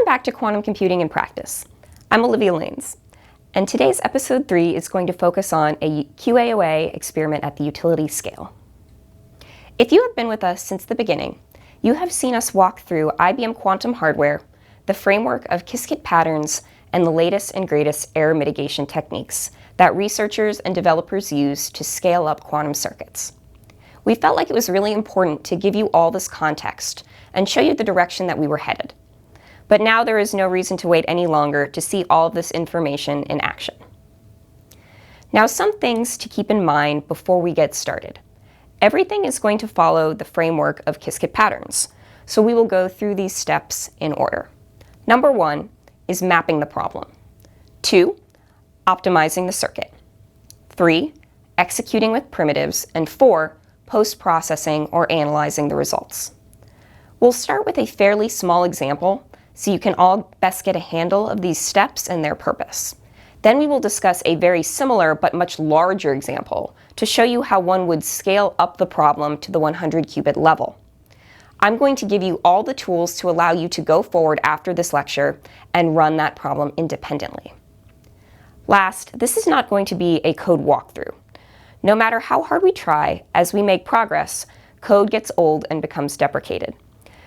back to Quantum Computing in Practice. I'm Olivia Lanes, and today's episode 3 is going to focus on a QAOA experiment at the utility scale. If you have been with us since the beginning, you have seen us walk through IBM Quantum hardware, the framework of Qiskit patterns, and the latest and greatest error mitigation techniques that researchers and developers use to scale up quantum circuits. We felt like it was really important to give you all this context and show you the direction that we were headed. But now there is no reason to wait any longer to see all of this information in action. Now, some things to keep in mind before we get started. Everything is going to follow the framework of Qiskit patterns, so we will go through these steps in order. Number 1 is mapping the problem. 2, optimizing the circuit. 3, executing with primitives. And 4, post-processing or analyzing the results. We'll start with a fairly small example so you can all best get a handle of these steps and their purpose. Then we will discuss a very similar but much larger example to show you how one would scale up the problem to the 100-qubit level. I'm going to give you all the tools to allow you to go forward after this lecture and run that problem independently. Last, this is not going to be a code walkthrough. No matter how hard we try, as we make progress, code gets old and becomes deprecated.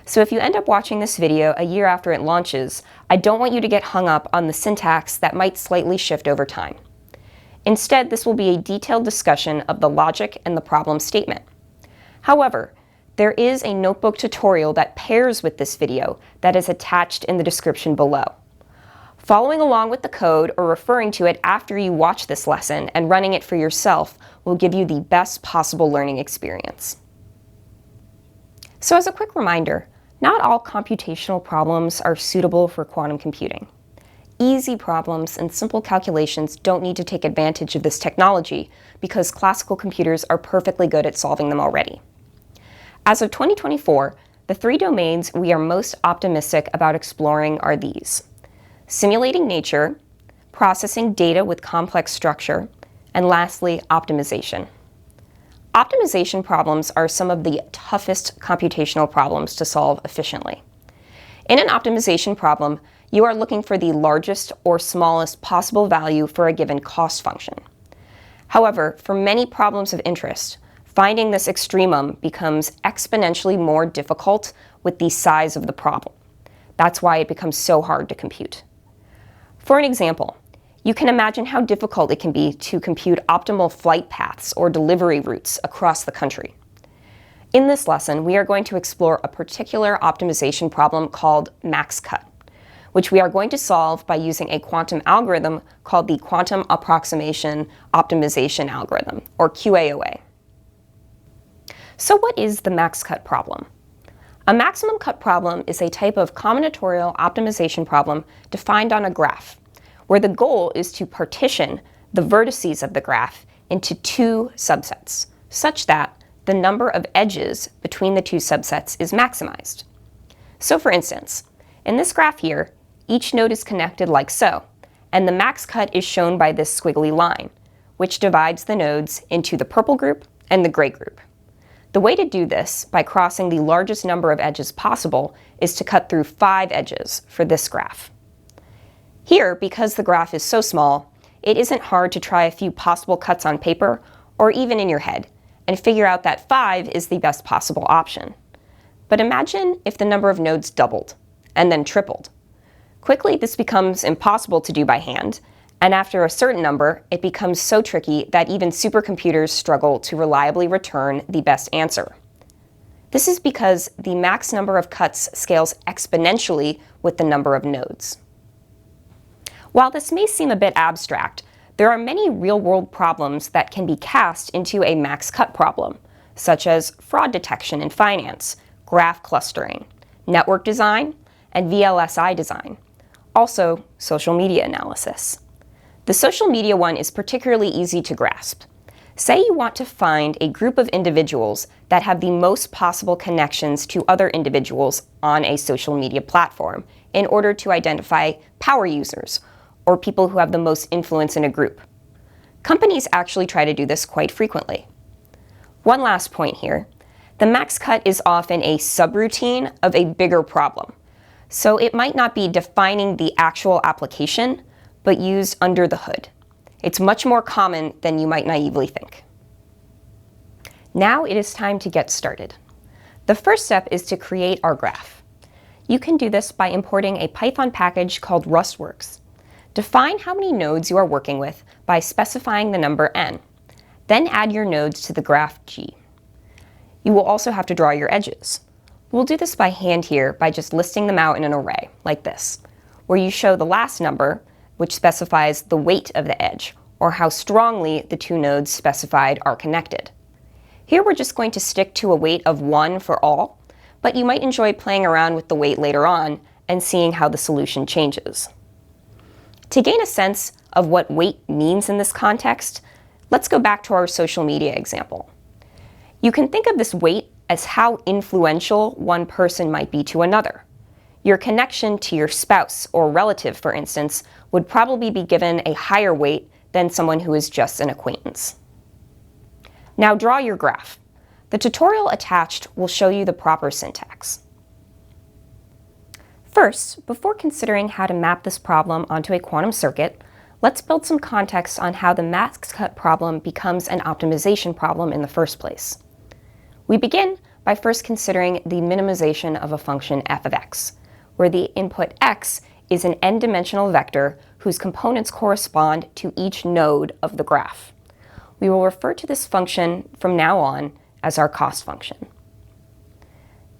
So if you end up watching this video a year after it launches, I don't want you to get hung up on the syntax that might slightly shift over time. Instead, this will be a detailed discussion of the logic and the problem statement. However, there is a notebook tutorial that pairs with this video that is attached in the description below. Following along with the code or referring to it after you watch this lesson and running it for yourself will give you the best possible learning experience. So as a quick reminder, not all computational problems are suitable for quantum computing. Easy problems and simple calculations don't need to take advantage of this technology because classical computers are perfectly good at solving them already. As of 2024, the 3 domains we are most optimistic about exploring are these: simulating nature, processing data with complex structure, and lastly, optimization. Optimization problems are some of the toughest computational problems to solve efficiently. In an optimization problem, you are looking for the largest or smallest possible value for a given cost function. However, for many problems of interest, finding this extremum becomes exponentially more difficult with the size of the problem. That's why it becomes so hard to compute. For an example, you can imagine how difficult it can be to compute optimal flight paths or delivery routes across the country. In this lesson, we are going to explore a particular optimization problem called MaxCut, which we are going to solve by using a quantum algorithm called the Quantum Approximation Optimization Algorithm, or QAOA. So what is the MaxCut problem? A maximum cut problem is a type of combinatorial optimization problem defined on a graph, where the goal is to partition the vertices of the graph into 2 subsets, such that the number of edges between the 2 subsets is maximized. So for instance, in this graph here, each node is connected like so, and the max cut is shown by this squiggly line, which divides the nodes into the purple group and the gray group. The way to do this, by crossing the largest number of edges possible, is to cut through 5 edges for this graph. Here, because the graph is so small, it isn't hard to try a few possible cuts on paper or even in your head and figure out that 5 is the best possible option. But imagine if the number of nodes doubled and then tripled. Quickly, this becomes impossible to do by hand, and after a certain number, it becomes so tricky that even supercomputers struggle to reliably return the best answer. This is because the max number of cuts scales exponentially with the number of nodes. While this may seem a bit abstract, there are many real-world problems that can be cast into a max-cut problem, such as fraud detection in finance, graph clustering, network design, and VLSI design. Also, social media analysis. The social media one is particularly easy to grasp. Say you want to find a group of individuals that have the most possible connections to other individuals on a social media platform in order to identify power users, or people who have the most influence in a group. Companies actually try to do this quite frequently. One last point here. The MaxCut is often a subroutine of a bigger problem. so it might not be defining the actual application, but used under the hood. It's much more common than you might naively think. Now it is time to get started. The first step is to create our graph. You can do this by importing a Python package called rustworks. Define how many nodes you are working with by specifying the number n. Then add your nodes to the graph G. You will also have to draw your edges. We'll do this by hand here by just listing them out in an array, like this, where you show the last number, which specifies the weight of the edge, or how strongly the two nodes specified are connected. Here we're just going to stick to a weight of 1 for all, but you might enjoy playing around with the weight later on and seeing how the solution changes. To gain a sense of what weight means in this context, let's go back to our social media example. You can think of this weight as how influential one person might be to another. Your connection to your spouse or relative, for instance, would probably be given a higher weight than someone who is just an acquaintance. Now draw your graph. The tutorial attached will show you the proper syntax. First, before considering how to map this problem onto a quantum circuit, let's build some context on how the MaxCut problem becomes an optimization problem in the first place. We begin by first considering the minimization of a function f of x, where the input x is an n-dimensional vector whose components correspond to each node of the graph. We will refer to this function from now on as our cost function.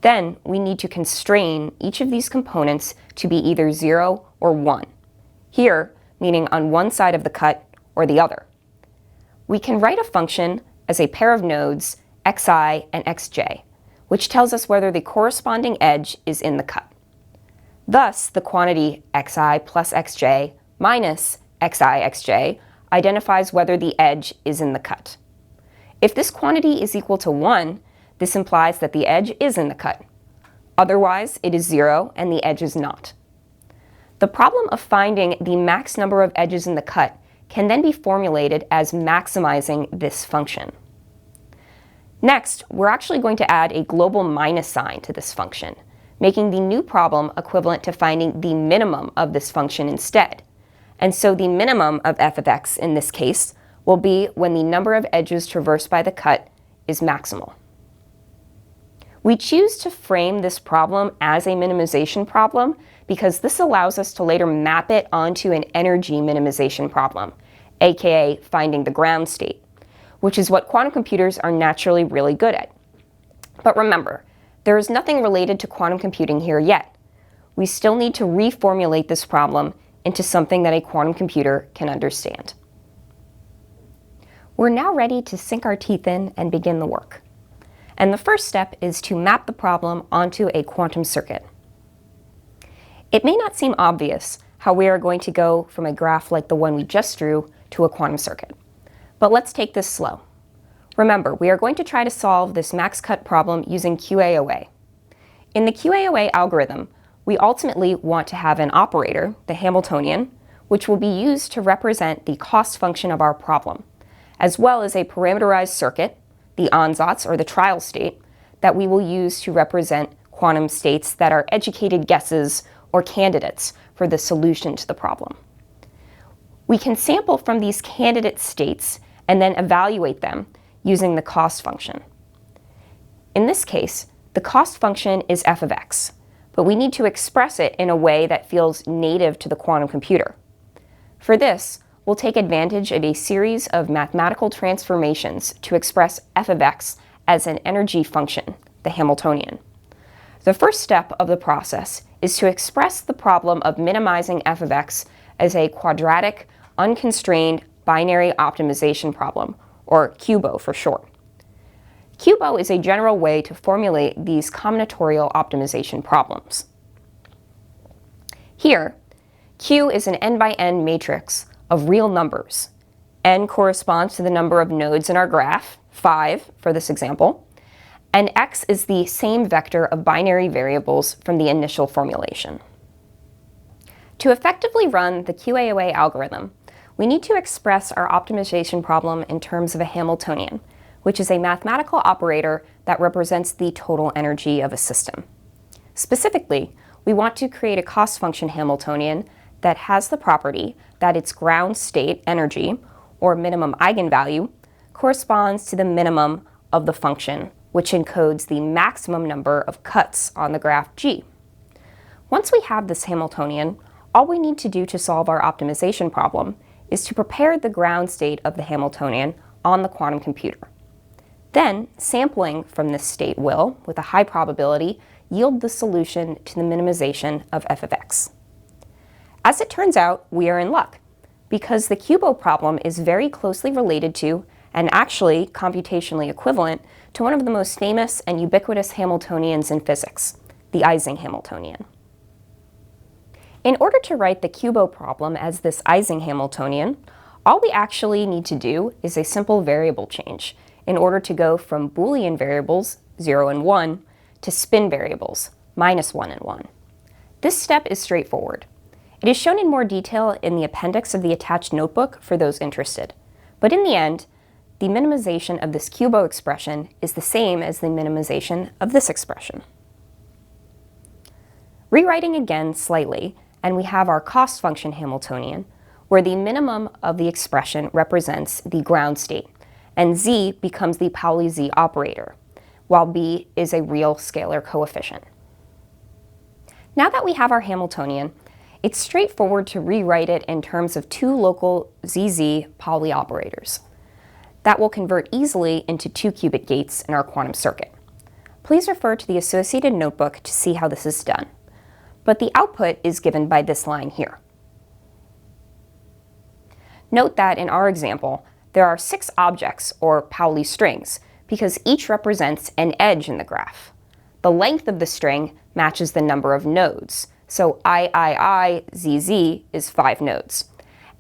Then we need to constrain each of these components to be either 0 or 1. Here, meaning on one side of the cut or the other. We can write a function as a pair of nodes xi and xj, which tells us whether the corresponding edge is in the cut. Thus, the quantity xi plus xj minus xi xj identifies whether the edge is in the cut. If this quantity is equal to 1, this implies that the edge is in the cut. Otherwise, it is 0 and the edge is not. The problem of finding the max number of edges in the cut can then be formulated as maximizing this function. Next, we're actually going to add a global minus sign to this function, making the new problem equivalent to finding the minimum of this function instead. And so the minimum of f of x in this case will be when the number of edges traversed by the cut is maximal. We choose to frame this problem as a minimization problem because this allows us to later map it onto an energy minimization problem, aka finding the ground state, which is what quantum computers are naturally really good at. But remember, there is nothing related to quantum computing here yet. We still need to reformulate this problem into something that a quantum computer can understand. We're now ready to sink our teeth in and begin the work. And the first step is to map the problem onto a quantum circuit. It may not seem obvious how we are going to go from a graph like the one we just drew to a quantum circuit. But let's take this slow. Remember, we are going to try to solve this MaxCut problem using QAOA. In the QAOA algorithm, we ultimately want to have an operator, the Hamiltonian, which will be used to represent the cost function of our problem, as well as a parameterized circuit, the ansatz or the trial state, that we will use to represent quantum states that are educated guesses or candidates for the solution to the problem. We can sample from these candidate states and then evaluate them using the cost function. In this case, the cost function is f of x, but we need to express it in a way that feels native to the quantum computer. For this, we'll take advantage of a series of mathematical transformations to express f of x as an energy function, the Hamiltonian. The first step of the process is to express the problem of minimizing f of x as a quadratic, unconstrained binary optimization problem, or QAOA for short. QAOA is a general way to formulate these combinatorial optimization problems. Here, Q is an n by n matrix of real numbers. N corresponds to the number of nodes in our graph, 5 for this example, and x is the same vector of binary variables from the initial formulation. To effectively run the QAOA algorithm, we need to express our optimization problem in terms of a Hamiltonian, which is a mathematical operator that represents the total energy of a system. Specifically, we want to create a cost function Hamiltonian that has the property that its ground state energy, or minimum eigenvalue, corresponds to the minimum of the function, which encodes the maximum number of cuts on the graph G. Once we have this Hamiltonian, all we need to do to solve our optimization problem is to prepare the ground state of the Hamiltonian on the quantum computer. Then, sampling from this state will, with a high probability, yield the solution to the minimization of f of x. As it turns out, we are in luck, because the QAOA problem is very closely related to, and actually computationally equivalent to, one of the most famous and ubiquitous Hamiltonians in physics, the Ising Hamiltonian. In order to write the QAOA problem as this Ising Hamiltonian, all we actually need to do is a simple variable change in order to go from Boolean variables, 0 and 1, to spin variables, -1 and 1. This step is straightforward. It is shown in more detail in the appendix of the attached notebook for those interested. But in the end, the minimization of this QAOA expression is the same as the minimization of this expression. Rewriting again slightly, and we have our cost function Hamiltonian, where the minimum of the expression represents the ground state, and z becomes the Pauli z operator, while b is a real scalar coefficient. Now that we have our Hamiltonian, it's straightforward to rewrite it in terms of two local zz Pauli operators. That will convert easily into 2-qubit gates in our quantum circuit. Please refer to the associated notebook to see how this is done. But the output is given by this line here. Note that in our example, there are 6 objects, or Pauli strings, because each represents an edge in the graph. The length of the string matches the number of nodes, so ZZ is 5 nodes.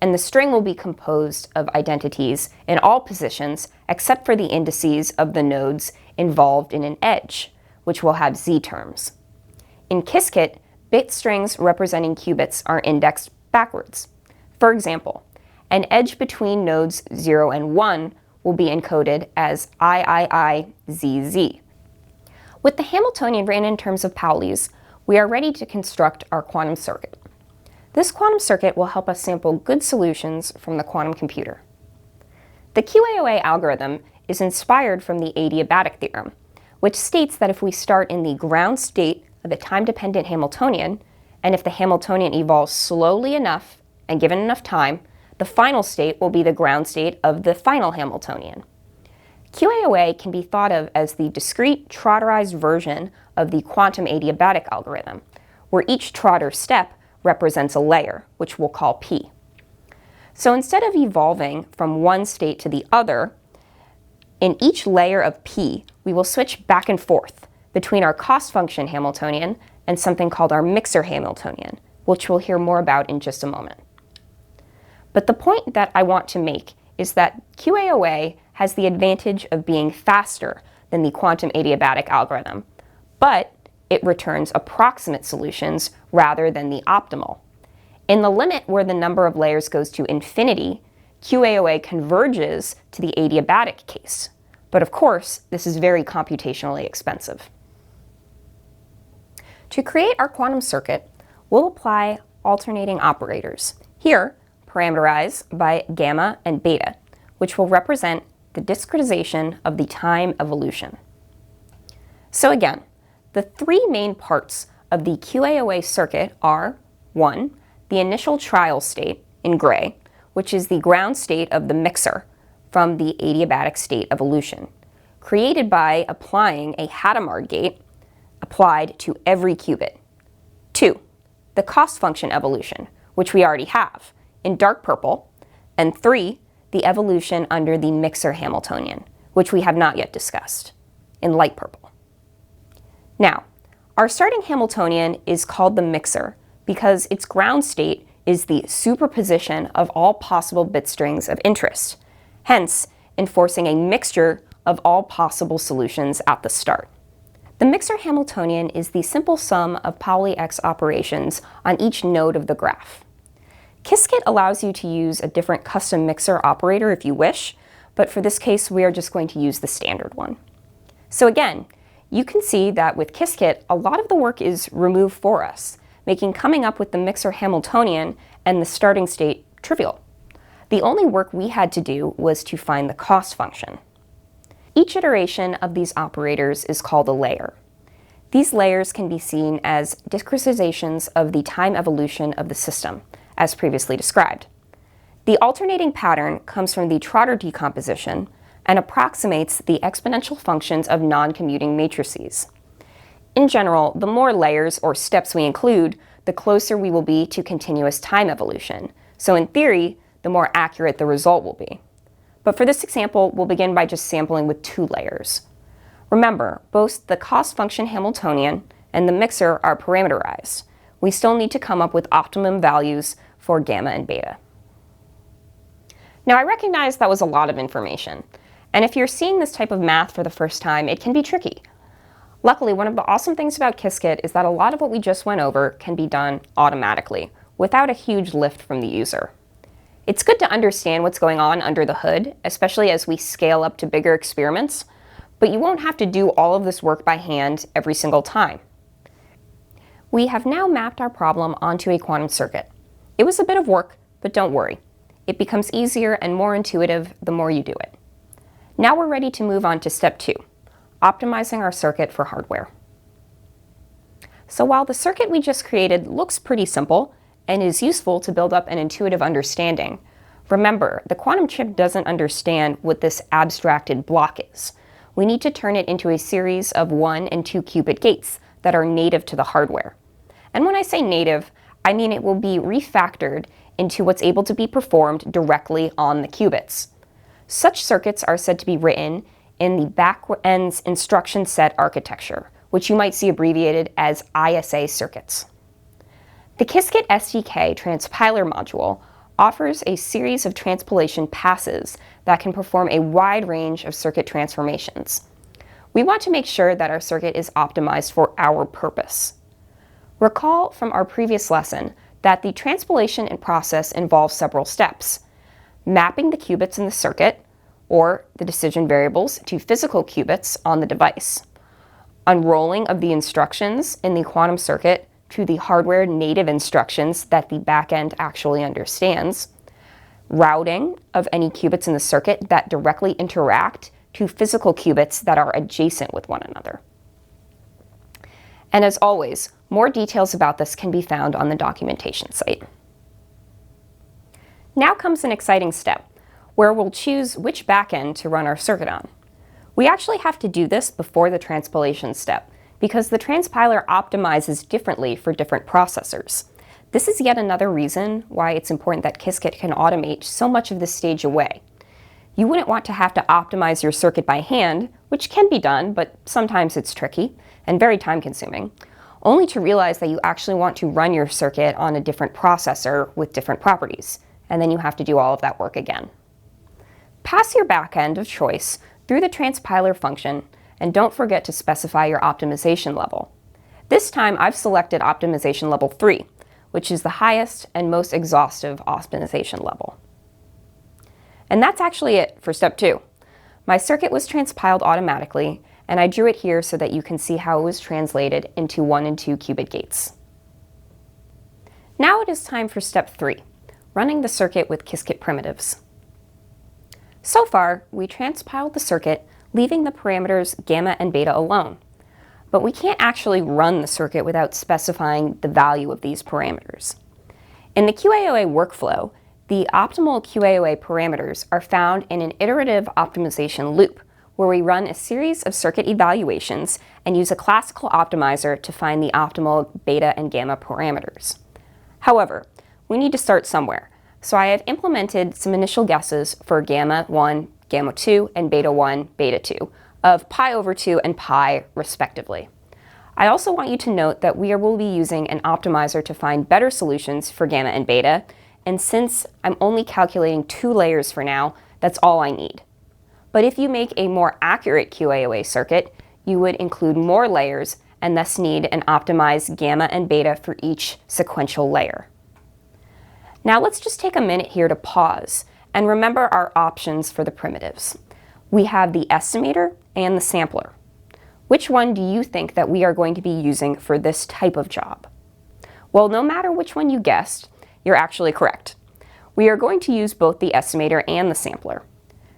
And the string will be composed of identities in all positions except for the indices of the nodes involved in an edge, which will have z terms. In Qiskit, bit strings representing qubits are indexed backwards. For example, an edge between nodes 0 and 1 will be encoded as ZZ. With the Hamiltonian written in terms of Paulis, we are ready to construct our quantum circuit. This quantum circuit will help us sample good solutions from the quantum computer. The QAOA algorithm is inspired from the adiabatic theorem, which states that if we start in the ground state of the time-dependent Hamiltonian, and if the Hamiltonian evolves slowly enough and given enough time, the final state will be the ground state of the final Hamiltonian. QAOA can be thought of as the discrete trotterized version of the quantum adiabatic algorithm, where each trotter step represents a layer, which we'll call P. So instead of evolving from one state to the other, in each layer of P, we will switch back and forth between our cost function Hamiltonian and something called our mixer Hamiltonian, which we'll hear more about in just a moment. But the point that I want to make is that QAOA has the advantage of being faster than the quantum adiabatic algorithm, but it returns approximate solutions rather than the optimal. In the limit where the number of layers goes to infinity, QAOA converges to the adiabatic case. But of course, this is very computationally expensive. To create our quantum circuit, we'll apply alternating operators, here parameterized by gamma and beta, which will represent the discretization of the time evolution. So again, the 3 main parts of the QAOA circuit are 1. The initial trial state, in gray, which is the ground state of the mixer from the adiabatic state evolution, created by applying a Hadamard gate applied to every qubit. 2. The cost function evolution, which we already have, in dark purple. And 3. The evolution under the mixer Hamiltonian, which we have not yet discussed, in light purple. Now, our starting Hamiltonian is called the mixer because its ground state is the superposition of all possible bit strings of interest, hence enforcing a mixture of all possible solutions at the start. The mixer Hamiltonian is the simple sum of Pauli X operations on each node of the graph. Qiskit allows you to use a different custom mixer operator if you wish, but for this case we are just going to use the standard one. So again, you can see that with Qiskit, a lot of the work is removed for us, making coming up with the mixer Hamiltonian and the starting state trivial. The only work we had to do was to find the cost function. Each iteration of these operators is called a layer. These layers can be seen as discretizations of the time evolution of the system, as previously described. The alternating pattern comes from the Trotter decomposition and approximates the exponential functions of non-commuting matrices. In general, the more layers or steps we include, the closer we will be to continuous time evolution. So in theory, the more accurate the result will be. But for this example, we'll begin by just sampling with 2 layers. Remember, both the cost function Hamiltonian and the mixer are parameterized. We still need to come up with optimum values for gamma and beta. Now, I recognize that was a lot of information, and if you're seeing this type of math for the first time, it can be tricky. Luckily, one of the awesome things about Qiskit is that a lot of what we just went over can be done automatically, without a huge lift from the user. It's good to understand what's going on under the hood, especially as we scale up to bigger experiments, but you won't have to do all of this work by hand every single time. We have now mapped our problem onto a quantum circuit. It was a bit of work, but don't worry. It becomes easier and more intuitive the more you do it. Now we're ready to move on to step 2, optimizing our circuit for hardware. So while the circuit we just created looks pretty simple and is useful to build up an intuitive understanding, remember, the quantum chip doesn't understand what this abstracted block is. We need to turn it into a series of 1 and 2 qubit gates that are native to the hardware. And when I say native, I mean it will be refactored into what's able to be performed directly on the qubits. Such circuits are said to be written in the back-end instruction set architecture, which you might see abbreviated as ISA circuits. The Qiskit SDK transpiler module offers a series of transpilation passes that can perform a wide range of circuit transformations. We want to make sure that our circuit is optimized for our purpose. Recall from our previous lesson that the transpilation process involves several steps: mapping the qubits in the circuit, or the decision variables, to physical qubits on the device, unrolling of the instructions in the quantum circuit to the hardware native instructions that the backend actually understands, routing of any qubits in the circuit that directly interact to physical qubits that are adjacent with one another. And as always, more details about this can be found on the documentation site. Now comes an exciting step, where we'll choose which backend to run our circuit on. We actually have to do this before the transpilation step, because the transpiler optimizes differently for different processors. This is yet another reason why it's important that Qiskit can automate so much of this stage away. You wouldn't want to have to optimize your circuit by hand, which can be done, but sometimes it's tricky and very time-consuming, only to realize that you actually want to run your circuit on a different processor with different properties, and then you have to do all of that work again. Pass your backend of choice through the transpiler function, and don't forget to specify your optimization level. This time I've selected optimization level 3, which is the highest and most exhaustive optimization level. And that's actually it for step 2. My circuit was transpiled automatically, and I drew it here so that you can see how it was translated into 1 and 2 qubit gates. Now it is time for step 3, running the circuit with Qiskit primitives. So far, we transpiled the circuit, leaving the parameters gamma and beta alone. But we can't actually run the circuit without specifying the value of these parameters. In the QAOA workflow, the optimal QAOA parameters are found in an iterative optimization loop, where we run a series of circuit evaluations and use a classical optimizer to find the optimal beta and gamma parameters. However, we need to start somewhere, so I have implemented some initial guesses for gamma 1, gamma 2, and beta 1, beta 2, of pi over 2 and pi, respectively. I also want you to note that we will be using an optimizer to find better solutions for gamma and beta, and since I'm only calculating 2 layers for now, that's all I need. But if you make a more accurate QAOA circuit, you would include more layers and thus need an optimized gamma and beta for each sequential layer. Now let's just take a minute here to pause and remember our options for the primitives. We have the estimator and the sampler. Which one do you think that we are going to be using for this type of job? Well, no matter which one you guessed, you're actually correct. We are going to use both the estimator and the sampler.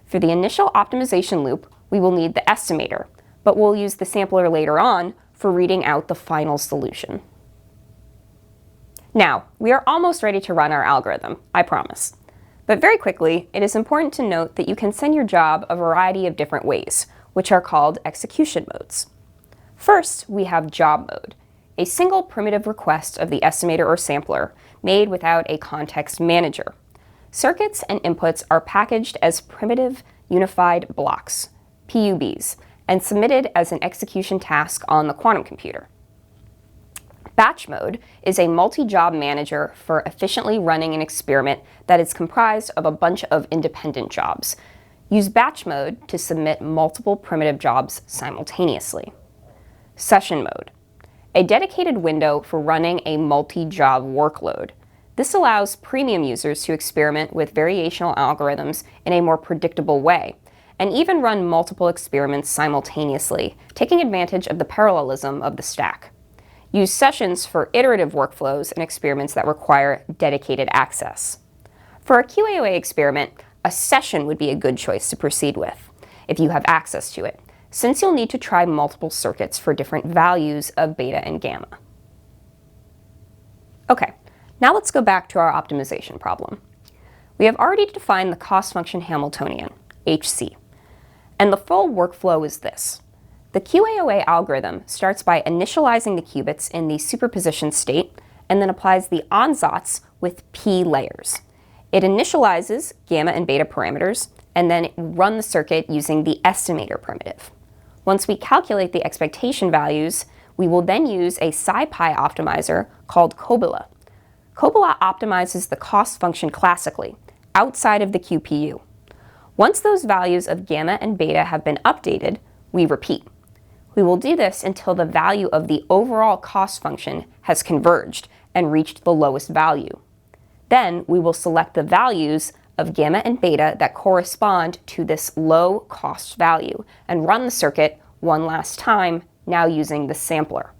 For the initial optimization loop, we will need the estimator, but we'll use the sampler later on for reading out the final solution. Now, we are almost ready to run our algorithm, I promise. But very quickly, it is important to note that you can send your job a variety of different ways, which are called execution modes. First, we have job mode, a single primitive request of the estimator or sampler made without a context manager. Circuits and inputs are packaged as primitive unified blocks, PUBs, and submitted as an execution task on the quantum computer. Batch mode is a multi-job manager for efficiently running an experiment that is comprised of a bunch of independent jobs. Use batch mode to submit multiple primitive jobs simultaneously. Session mode, a dedicated window for running a multi-job workload. This allows premium users to experiment with variational algorithms in a more predictable way, and even run multiple experiments simultaneously, taking advantage of the parallelism of the stack. Use sessions for iterative workflows and experiments that require dedicated access. For a QAOA experiment, a session would be a good choice to proceed with, if you have access to it, since you'll need to try multiple circuits for different values of beta and gamma. Okay, now let's go back to our optimization problem. We have already defined the cost function Hamiltonian, HC, and the full workflow is this. The QAOA algorithm starts by initializing the qubits in the superposition state and then applies the ansatz with P layers. It initializes gamma and beta parameters and then run the circuit using the estimator primitive. Once we calculate the expectation values, we will then use a SciPy optimizer called QAOA. QAOA optimizes the cost function classically, outside of the QPU. Once those values of gamma and beta have been updated, we repeat. We will do this until the value of the overall cost function has converged and reached the lowest value. Then we will select the values of gamma and beta that correspond to this low cost value and run the circuit one last time, now using the sampler.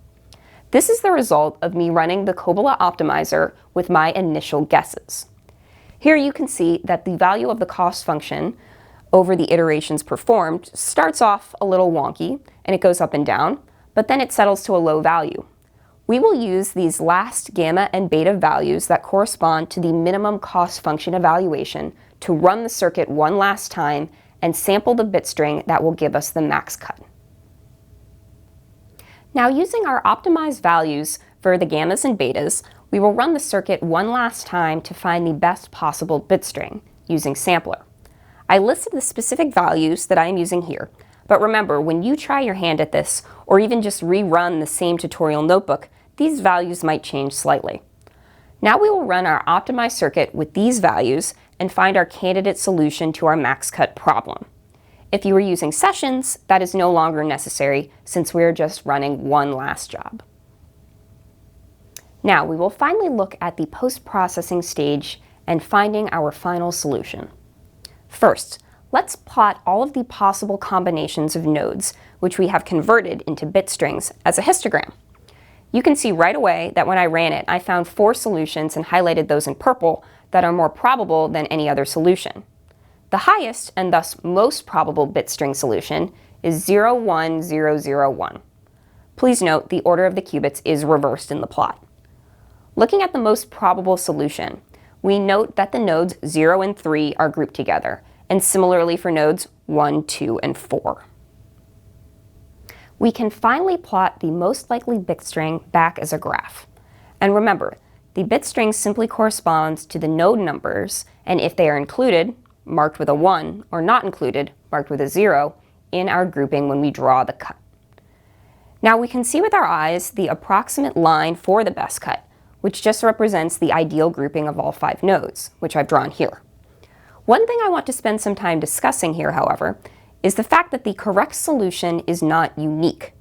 This is the result of me running the QAOA optimizer with my initial guesses. Here you can see that the value of the cost function over the iterations performed starts off a little wonky and it goes up and down, but then it settles to a low value. We will use these last gamma and beta values that correspond to the minimum cost function evaluation to run the circuit one last time and sample the bit string that will give us the MaxCut. Now, using our optimized values for the gammas and betas, we will run the circuit one last time to find the best possible bit string using sampler. I listed the specific values that I am using here, but remember, when you try your hand at this, or even just rerun the same tutorial notebook, these values might change slightly. Now we will run our optimized circuit with these values and find our candidate solution to our MaxCut problem. If you were using sessions, that is no longer necessary since we are just running one last job. Now we will finally look at the post-processing stage and finding our final solution. First, let's plot all of the possible combinations of nodes, which we have converted into bit strings, as a histogram. You can see right away that when I ran it, I found 4 solutions and highlighted those in purple that are more probable than any other solution. The highest, and thus most probable bit string solution, is 01001. Please note the order of the qubits is reversed in the plot. Looking at the most probable solution, we note that the nodes 0 and 3 are grouped together, and similarly for nodes 1, 2, and 4. We can finally plot the most likely bit string back as a graph. And remember, the bit string simply corresponds to the node numbers, and if they are included, marked with a 1, or not included, marked with a 0, in our grouping when we draw the cut. Now we can see with our eyes the approximate line for the best cut, which just represents the ideal grouping of all 5 nodes, which I've drawn here. One thing I want to spend some time discussing here, however, is the fact that the correct solution is not unique.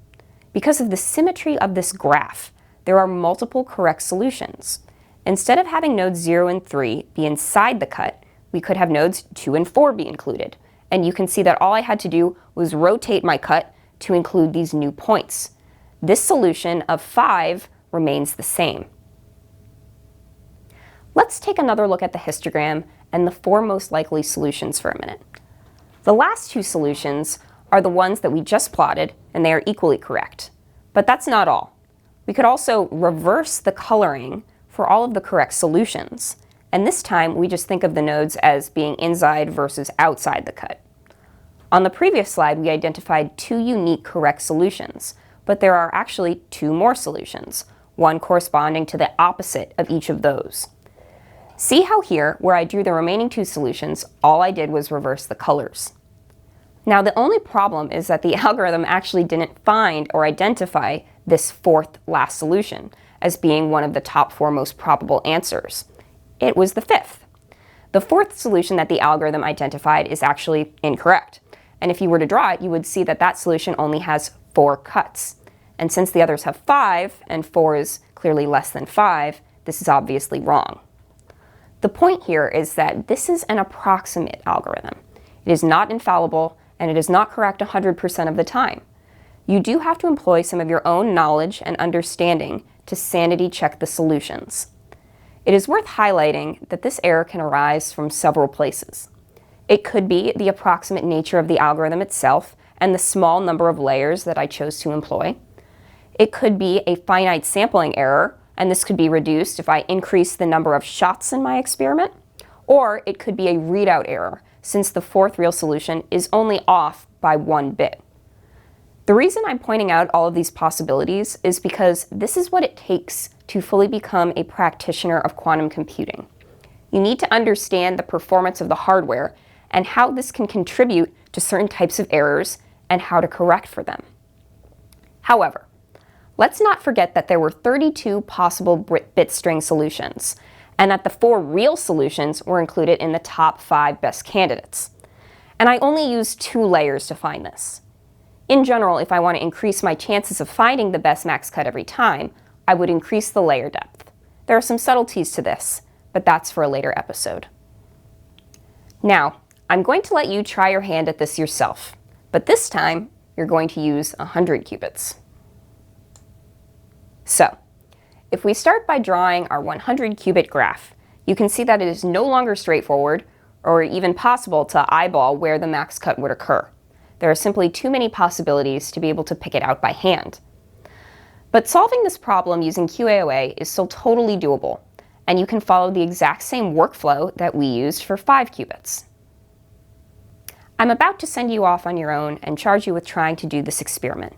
Because of the symmetry of this graph, there are multiple correct solutions. Instead of having nodes 0 and 3 be inside the cut, we could have nodes 2 and 4 be included. And you can see that all I had to do was rotate my cut to include these new points. This solution of 5 remains the same. Let's take another look at the histogram and the 4 most likely solutions for a minute. The last 2 solutions are the ones that we just plotted, and they are equally correct. But that's not all. We could also reverse the coloring for all of the correct solutions, and this time we just think of the nodes as being inside versus outside the cut. On the previous slide, we identified 2 unique correct solutions, but there are actually 2 more solutions, one corresponding to the opposite of each of those. See how here, where I drew the remaining 2 solutions, all I did was reverse the colors. Now the only problem is that the algorithm actually didn't find or identify this 4th last solution as being one of the top 4 most probable answers. It was the 5th. The 4th solution that the algorithm identified is actually incorrect. And if you were to draw it, you would see that that solution only has 4 cuts. And since the others have 5, and 4 is clearly less than 5, this is obviously wrong. The point here is that this is an approximate algorithm. It is not infallible, and it is not correct 100% of the time. You do have to employ some of your own knowledge and understanding to sanity check the solutions. It is worth highlighting that this error can arise from several places. It could be the approximate nature of the algorithm itself and the small number of layers that I chose to employ. It could be a finite sampling error, and this could be reduced if I increase the number of shots in my experiment. Or it could be a readout error, since the 4th real solution is only off by 1 bit. The reason I'm pointing out all of these possibilities is because this is what it takes to fully become a practitioner of quantum computing. You need to understand the performance of the hardware and how this can contribute to certain types of errors and how to correct for them. However, let's not forget that there were 32 possible bit string solutions, and that the 4 real solutions were included in the top 5 best candidates. And I only used 2 layers to find this. In general, if I want to increase my chances of finding the best MaxCut every time, I would increase the layer depth. There are some subtleties to this, but that's for a later episode. Now, I'm going to let you try your hand at this yourself, but this time you're going to use 100 qubits. So, if we start by drawing our 100 qubit graph, you can see that it is no longer straightforward or even possible to eyeball where the MaxCut would occur. There are simply too many possibilities to be able to pick it out by hand. But solving this problem using QAOA is still totally doable, and you can follow the exact same workflow that we used for 5 qubits. I'm about to send you off on your own and charge you with trying to do this experiment.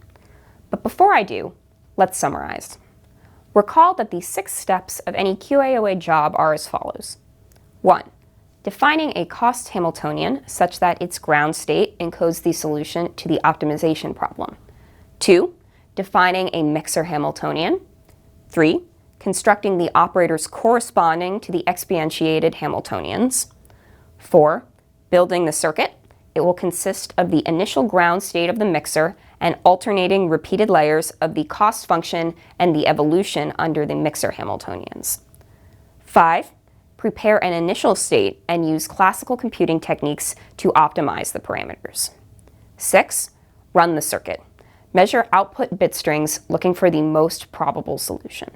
But before I do, let's summarize. Recall that the 6 steps of any QAOA job are as follows. 1. Defining a cost Hamiltonian such that its ground state encodes the solution to the optimization problem. 2. Defining a mixer Hamiltonian. 3. Constructing the operators corresponding to the exponentiated Hamiltonians. 4. Building the circuit. It will consist of the initial ground state of the mixer and alternating repeated layers of the cost function and the evolution under the mixer Hamiltonians. 5. Prepare an initial state and use classical computing techniques to optimize the parameters. 6. Run the circuit. Measure output bit strings looking for the most probable solution.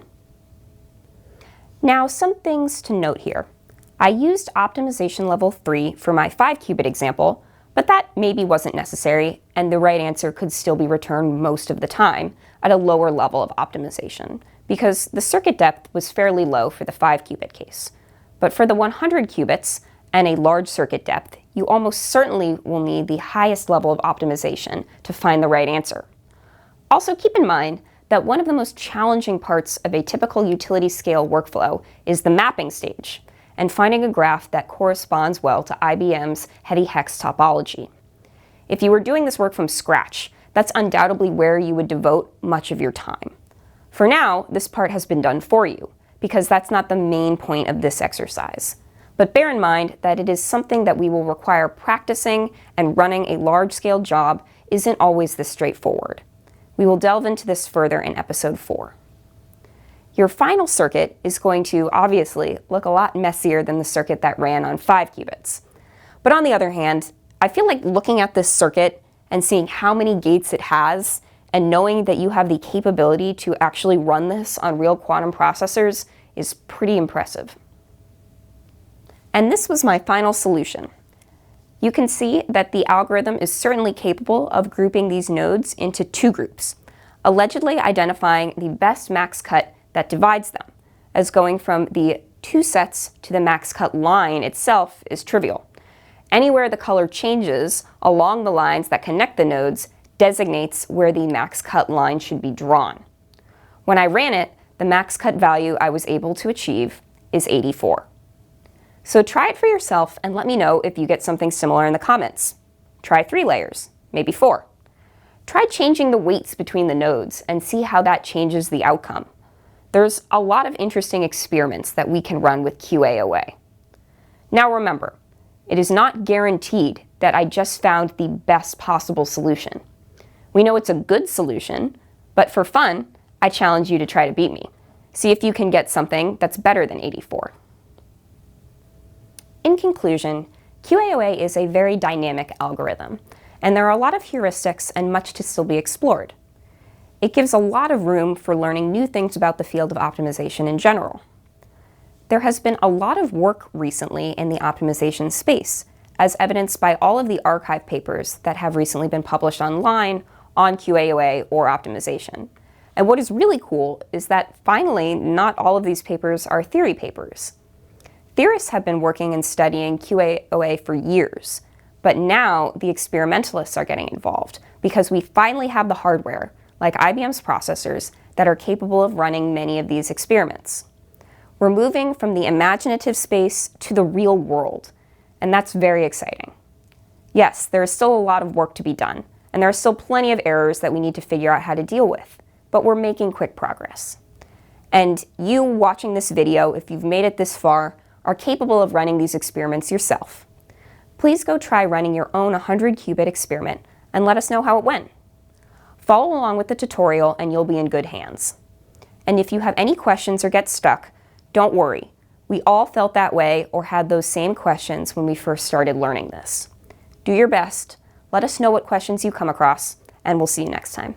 Now, some things to note here. I used optimization level 3 for my 5 qubit example, but that maybe wasn't necessary, and the right answer could still be returned most of the time at a lower level of optimization, because the circuit depth was fairly low for the 5 qubit case. But for the 100 qubits and a large circuit depth, you almost certainly will need the highest level of optimization to find the right answer. Also keep in mind that one of the most challenging parts of a typical utility scale workflow is the mapping stage, and finding a graph that corresponds well to IBM's heavy hex topology. If you were doing this work from scratch, that's undoubtedly where you would devote much of your time. For now, this part has been done for you, because that's not the main point of this exercise. But bear in mind that it is something that we will require practicing, and running a large-scale job isn't always this straightforward. We will delve into this further in episode 4. Your final circuit is going to obviously look a lot messier than the circuit that ran on 5 qubits. But on the other hand, I feel like looking at this circuit and seeing how many gates it has, and knowing that you have the capability to actually run this on real quantum processors is pretty impressive. And this was my final solution. You can see that the algorithm is certainly capable of grouping these nodes into two groups, allegedly identifying the best MaxCut that divides them, as going from the two sets to the MaxCut line itself is trivial. Anywhere the color changes along the lines that connect the nodes designates where the MaxCut line should be drawn. When I ran it, the MaxCut value I was able to achieve is 84. So try it for yourself and let me know if you get something similar in the comments. Try 3 layers, maybe 4. Try changing the weights between the nodes and see how that changes the outcome. There's a lot of interesting experiments that we can run with QAOA. Now remember, it is not guaranteed that I just found the best possible solution. We know it's a good solution, but for fun, I challenge you to try to beat me. See if you can get something that's better than 84. In conclusion, QAOA is a very dynamic algorithm, and there are a lot of heuristics and much to still be explored. It gives a lot of room for learning new things about the field of optimization in general. There has been a lot of work recently in the optimization space, as evidenced by all of the archive papers that have recently been published online on QAOA or optimization. And what is really cool is that finally, not all of these papers are theory papers. Theorists have been working and studying QAOA for years, but now the experimentalists are getting involved because we finally have the hardware, like IBM's processors, that are capable of running many of these experiments. We're moving from the imaginative space to the real world, and that's very exciting. Yes, there is still a lot of work to be done, and there are still plenty of errors that we need to figure out how to deal with, but we're making quick progress. And you watching this video, if you've made it this far, are capable of running these experiments yourself. Please go try running your own 100-qubit experiment and let us know how it went. Follow along with the tutorial and you'll be in good hands. And if you have any questions or get stuck, don't worry. We all felt that way or had those same questions when we first started learning this. Do your best, let us know what questions you come across, and we'll see you next time.